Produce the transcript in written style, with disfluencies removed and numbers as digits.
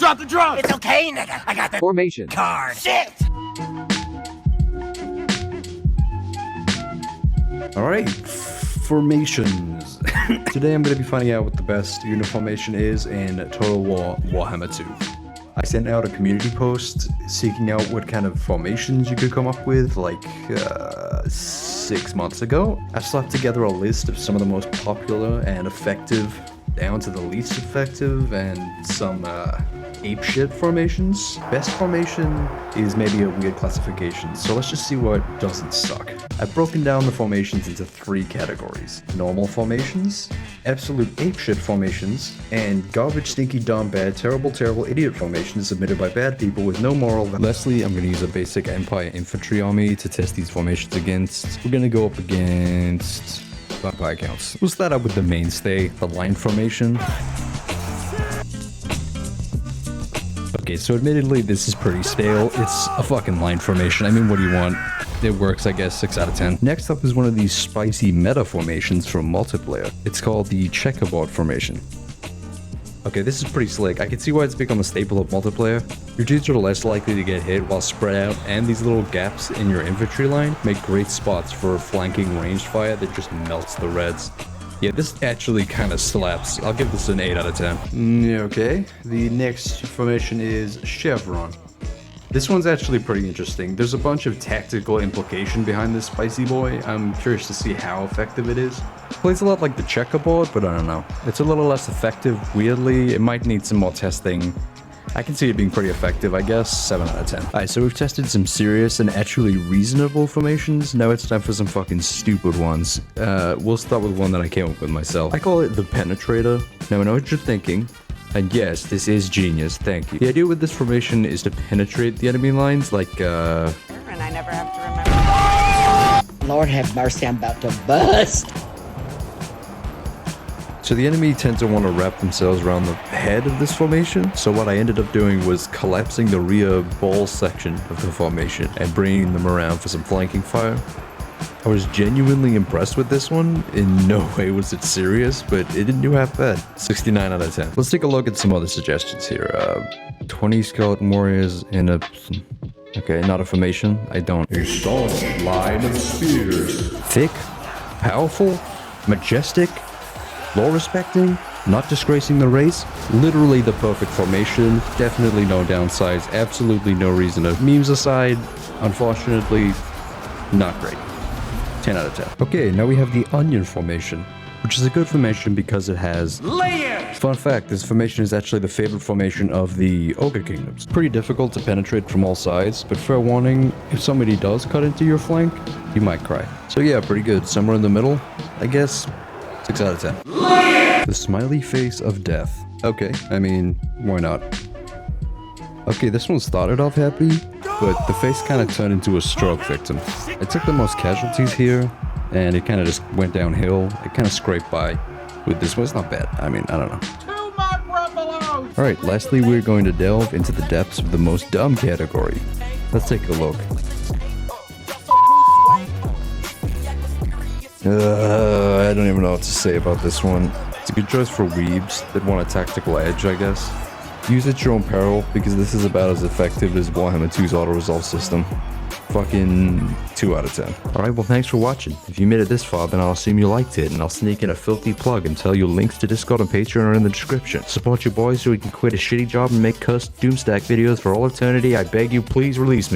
drop the drug! It's okay, nigga. I got the Formation. card. Shit! Alright, formations. Today I'm going to be finding out what the best unit formation is in Total War Warhammer 2. I sent out a community post seeking out what kind of formations you could come up with like 6 months ago. I slapped together a list of some of the most popular and effective down to the least effective and some apeshit formations. Best formation is maybe a weird classification, so let's just see what doesn't suck. I've broken down the formations into 3 categories: normal formations, absolute apeshit formations, and garbage, stinky, dumb, bad, terrible, terrible, idiot formations submitted by bad people with no moral value. Lastly, I'm going to use a basic Empire infantry army to test these formations against. We're going to go up against vampire counts. We'll start out with the mainstay, the line formation. Okay, so admittedly, this is pretty stale. It's a fucking line formation. I mean, what do you want? It works, I guess, 6 out of 10. Next up is one of these spicy meta formations from multiplayer. It's called the checkerboard formation. Okay, this is pretty slick. I can see why it's become a staple of multiplayer. Your dudes are less likely to get hit while spread out, and these little gaps in your infantry line make great spots for flanking ranged fire that just melts the reds. Yeah, this actually kind of slaps. I'll give this an 8 out of 10. Okay, the next formation is Chevron. This one's actually pretty interesting. There's a bunch of tactical implication behind this spicy boy. I'm curious to see how effective it is. Plays a lot like the checkerboard, but I don't know. It's a little less effective, weirdly. It might need some more testing. I can see it being pretty effective, I guess. 7 out of 10. Alright, so we've tested some serious and actually reasonable formations. Now it's time for some fucking stupid ones. We'll start with one that I came up with myself. I call it the Penetrator. Now I know what you're thinking. And yes, this is genius, thank you. The idea with this formation is to penetrate the enemy lines like, And I never have to remember. Lord have mercy, I'm about to bust. So the enemy tend to want to wrap themselves around the head of this formation. So what I ended up doing was collapsing the rear ball section of the formation and bringing them around for some flanking fire. I was genuinely impressed with this one. In no way was it serious, but it didn't do half bad. 69 out of 10. Let's take a look at some other suggestions here. 20 skeleton warriors in a... Okay, not a formation. I don't... A staunch line of spears. Thick, powerful, majestic, law-respecting, not disgracing the race. Literally the perfect formation. Definitely no downsides. Absolutely no reason to... Memes aside, unfortunately, not great. 10 out of 10. Okay, now we have the onion formation, which is a good formation because it has layers. Fun fact, this formation is actually the favorite formation of the Ogre Kingdoms. Pretty difficult to penetrate from all sides, but fair warning, if somebody does cut into your flank, you might cry. So yeah, pretty good. Somewhere in the middle, I guess. 6 out of 10. Layers. The smiley face of death. Okay, I mean, why not? Okay, this one started off happy, but the face kind of turned into a stroke victim. I took the most casualties here, and it kind of just went downhill. It kind of scraped by with this one. It's not bad. I mean, I don't know. Alright, lastly, we're going to delve into the depths of the most dumb category. Let's take a look. I don't even know what to say about this one. It's a good choice for weebs that want a tactical edge, I guess. Use at your own peril, because this is about as effective as Warhammer 2's auto-resolve system. Fucking 2 out of 10. Alright, well thanks for watching. If you made it this far, then I'll assume you liked it, and I'll sneak in a filthy plug and tell you links to Discord and Patreon are in the description. Support your boys so we can quit a shitty job and make cursed Doomstack videos for all eternity. I beg you, please release me.